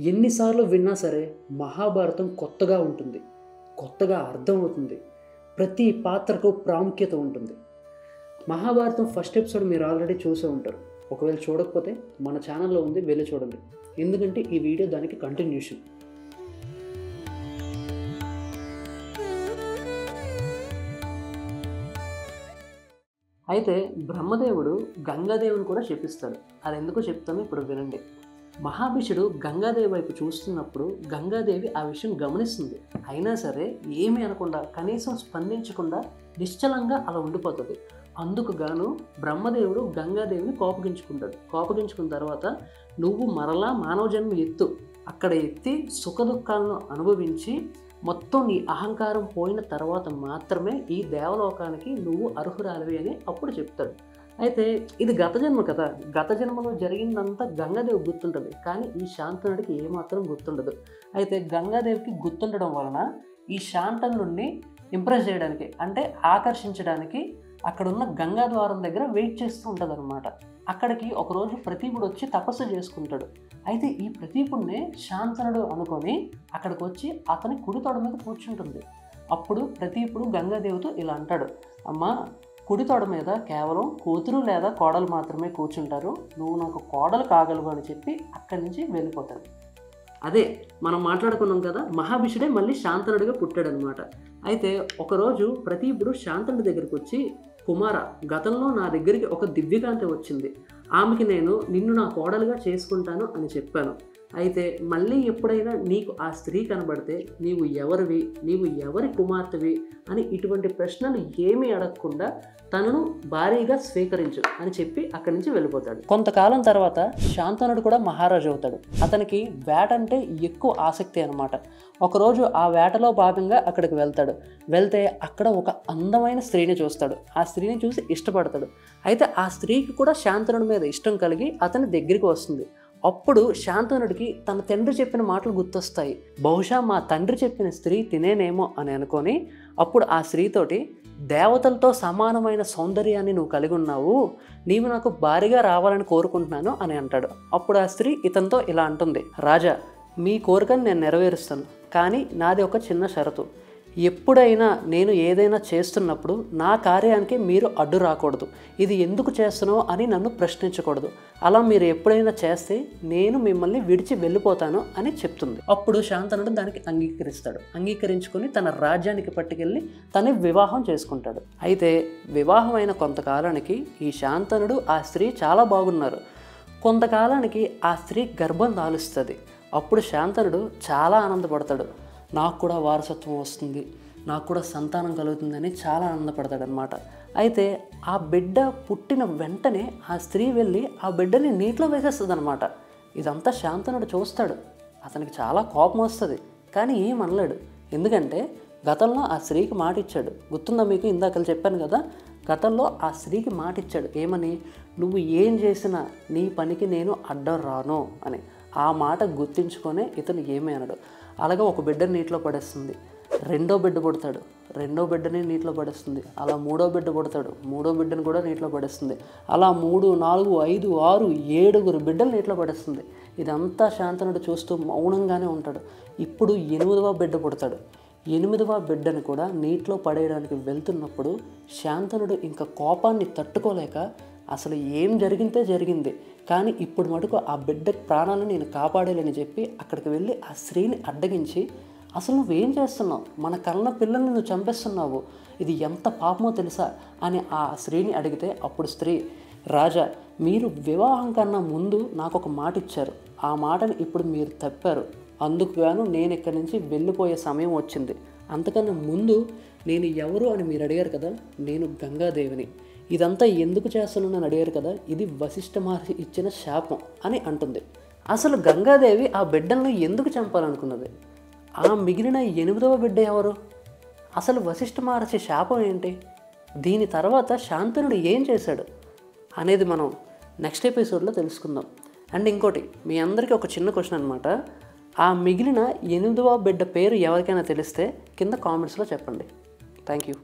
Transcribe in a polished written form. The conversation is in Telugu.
ఎన్నిసార్లు విన్నా సరే మహాభారతం కొత్తగా ఉంటుంది, కొత్తగా అర్థమవుతుంది. ప్రతి పాత్రకు ప్రాముఖ్యత ఉంటుంది. మహాభారతం ఫస్ట్ ఎపిసోడ్ మీరు ఆల్రెడీ చూసే ఉంటారు. ఒకవేళ చూడకపోతే మన ఛానల్లో ఉంది, వెళ్ళి చూడండి. ఎందుకంటే ఈ వీడియో దానికి కంటిన్యూషన్. అయితే బ్రహ్మదేవుడు గంగాదేవిని కూడా శపిస్తాడు. అది ఎందుకో చెప్తాను, ఇప్పుడు వినండి. మహాభిషుడు గంగాదేవి వైపు చూస్తున్నప్పుడు గంగాదేవి ఆ విషయం గమనిస్తుంది. అయినా సరే ఏమీ అనకుండా, కనీసం స్పందించకుండా నిశ్చలంగా అలా ఉండిపోతుంది. అందుకు గాను బ్రహ్మదేవుడు గంగాదేవిని కోపగించుకుంటాడు. కోపగించుకున్న తర్వాత, నువ్వు మరలా మానవ జన్మ ఎత్తు, అక్కడ ఎత్తి సుఖ దుఃఖాలను అనుభవించి మొత్తం నీ అహంకారం పోయిన తర్వాత మాత్రమే ఈ దేవలోకానికి నువ్వు అర్హురాలివి అని అప్పుడు చెప్తాడు. అయితే ఇది గత జన్మ కదా, గత జన్మలో జరిగిందంతా గంగాదేవి గుర్తుంటుంది, కానీ ఈ శాంతనుడికి ఏమాత్రం గుర్తుండదు. అయితే గంగాదేవికి గుర్తుండడం వలన ఈ శాంతనుడిని ఇంప్రెస్ చేయడానికి, అంటే ఆకర్షించడానికి అక్కడున్న గంగా ద్వారం దగ్గర వెయిట్ చేస్తూ ఉంటుంది అనమాట. అక్కడికి ఒకరోజు ప్రతీపుడు వచ్చి తపస్సు చేసుకుంటాడు. అయితే ఈ ప్రతీపుడినే శాంతనుడు అనుకొని అక్కడికి వచ్చి అతని కుడి తొడ మీద కూర్చుంటుంది. అప్పుడు ప్రతీపుడు గంగాదేవితో ఇలా అంటాడు, అమ్మా, కుడి తొడ మీద కేవలం కూతురు లేదా కోడలు మాత్రమే కూర్చుంటారు, నువ్వు నాకు కోడలు కాగలవు అని చెప్పి అక్కడి నుంచి వెళ్ళిపోతాడు. అదే మనం మాట్లాడుకున్నాం కదా, మహాభిషుడే మళ్ళీ శాంతనుడిగా పుట్టాడనమాట. అయితే ఒకరోజు ప్రతీపుడు శాంతనుడి దగ్గరికి వచ్చి, కుమార, గతంలో నా దగ్గరికి ఒక దివ్యకాంతి వచ్చింది, ఆమెకి నేను నిన్ను నా కోడలుగా చేసుకుంటాను అని చెప్పాను. అయితే మళ్ళీ ఎప్పుడైనా నీకు ఆ స్త్రీ కనబడితే నీవు ఎవరివి, నీవు ఎవరి కుమార్తెవి అని ఇటువంటి ప్రశ్నలు ఏమీ అడగకుండా తనను భారీగా స్వీకరించు అని చెప్పి అక్కడి నుంచి వెళ్ళిపోతాడు. కొంతకాలం తర్వాత శాంతనుడు కూడా మహారాజు అవుతాడు. అతనికి వేట అంటే ఎక్కువ ఆసక్తి అనమాట. ఒకరోజు ఆ వేటలో భాగంగా అక్కడికి వెళ్తాడు. వెళ్తే అక్కడ ఒక అందమైన స్త్రీని చూస్తాడు. ఆ స్త్రీని చూసి ఇష్టపడతాడు. అయితే ఆ స్త్రీకి కూడా శాంతనుడి మీద ఇష్టం కలిగి అతని దగ్గరికి వస్తుంది. అప్పుడు శాంతనుడికి తన తండ్రి చెప్పిన మాటలు గుర్తొస్తాయి. బహుశా మా తండ్రి చెప్పిన స్త్రీ తినేనేమో అని అనుకొని అప్పుడు ఆ స్త్రీతోటి, దేవతలతో సమానమైన సౌందర్యాన్ని నువ్వు కలిగి ఉన్నావు, నీవు నాకు భారీగా రావాలని కోరుకుంటున్నాను అని అంటాడు. అప్పుడు ఆ స్త్రీ ఇతనితో ఇలా అంటుంది, రాజా, మీ కోరికను నేను నెరవేరుస్తాను, కానీ నాది ఒక చిన్న షరతు. ఎప్పుడైనా నేను ఏదైనా చేస్తున్నప్పుడు నా కార్యానికి మీరు అడ్డు రాకూడదు, ఇది ఎందుకు చేస్తున్నావు అని నన్ను ప్రశ్నించకూడదు. అలా మీరు ఎప్పుడైనా చేస్తే నేను మిమ్మల్ని విడిచి వెళ్ళిపోతాను అని చెప్తుంది. అప్పుడు శాంతనుడు దానికి అంగీకరిస్తాడు. అంగీకరించుకొని తన రాజ్యానికి పట్టుకెళ్ళి తను వివాహం చేసుకుంటాడు. అయితే వివాహం అయిన కొంతకాలానికి ఈ శాంతనుడు ఆ స్త్రీ చాలా బాగున్నారు. కొంతకాలానికి ఆ స్త్రీ గర్భం దాలుస్తుంది. అప్పుడు శాంతనుడు చాలా ఆనందపడతాడు. నాకు కూడా వారసత్వం వస్తుంది, నాకు కూడా సంతానం కలుగుతుందని చాలా ఆనందపడతాడనమాట. అయితే ఆ బిడ్డ పుట్టిన వెంటనే ఆ స్త్రీ వెళ్ళి ఆ బిడ్డని నీటిలో వేసేస్తుంది అనమాట. ఇదంతా శాంతనుడు చూస్తాడు. అతనికి చాలా కోపం వస్తుంది, కానీ ఏమనలేడు. ఎందుకంటే గతంలో ఆ స్త్రీకి మాట ఇచ్చాడు. గుర్తుందా మీకు? ఇందాక చెప్పాను కదా, గతంలో ఆ స్త్రీకి మాట ఇచ్చాడు. ఏమని? నువ్వు ఏం చేసినా నీ పనికి నేను అడ్డం రాను అని. ఆ మాట గుర్తించుకొనే ఇతను ఏమీ అనడు. అలాగే ఒక బిడ్డని నీటిలో పడేస్తుంది. రెండో బిడ్డ పుడతాడు, రెండో బిడ్డని నీటిలో పడేస్తుంది. అలా మూడో బిడ్డ పుడతాడు, మూడో బిడ్డను కూడా నీటిలో పడేస్తుంది. అలా 3, 4, 5, 6, 7 బిడ్డలు నీటిలో పడేస్తుంది. ఇదంతా శాంతనుడు చూస్తూ మౌనంగానే ఉంటాడు. ఇప్పుడు 8వ బిడ్డ పుడతాడు. 8వ బిడ్డను కూడా నీటిలో పడేయడానికి వెళ్తున్నప్పుడు శాంతనుడు ఇంకా కోపాన్ని తట్టుకోలేక, అసలు ఏం జరిగిందే జరిగింది, కానీ ఇప్పుడు మటుకు ఆ బిడ్డ ప్రాణాలను నేను కాపాడాలని చెప్పి అక్కడికి వెళ్ళి ఆ స్త్రీని అడ్డగించి, అసలు నువ్వేం చేస్తున్నావు, మన కన్న పిల్లల్ని నువ్వు చంపేస్తున్నావు, ఇది ఎంత పాపమో తెలుసా అని ఆ స్త్రీని అడిగితే అప్పుడు స్త్రీ, రాజా, మీరు వివాహం కన్నా ముందు నాకు ఒక మాట ఇచ్చారు, ఆ మాటను ఇప్పుడు మీరు తప్పారు, అందుకు గాను నేను ఇక్కడి నుంచి వెళ్ళిపోయే సమయం వచ్చింది. అంతకన్నా ముందు నేను ఎవరు అని మీరు అడిగారు కదా, నేను గంగాదేవిని. ఇదంతా ఎందుకు చేస్తున్నానని అడిగారు కదా, ఇది వశిష్ఠ మహర్షి ఇచ్చిన శాపం అని అంటుంది. అసలు గంగాదేవి ఆ బిడ్డలను ఎందుకు చంపాలనుకున్నది? ఆ మిగిలిన 8వ బిడ్డ ఎవరు? అసలు వశిష్ఠ మహర్షి శాపం ఏంటి? దీని తర్వాత శాంతనుడు ఏం చేశాడు అనేది మనం నెక్స్ట్ ఎపిసోడ్లో తెలుసుకుందాం. అండ్ ఇంకోటి, మీ అందరికీ ఒక చిన్న క్వశ్చన్ అనమాట. ఆ మిగిలిన 8వ బిడ్డ పేరు ఎవరికైనా తెలిస్తే కింద కామెంట్స్లో చెప్పండి. Thank you.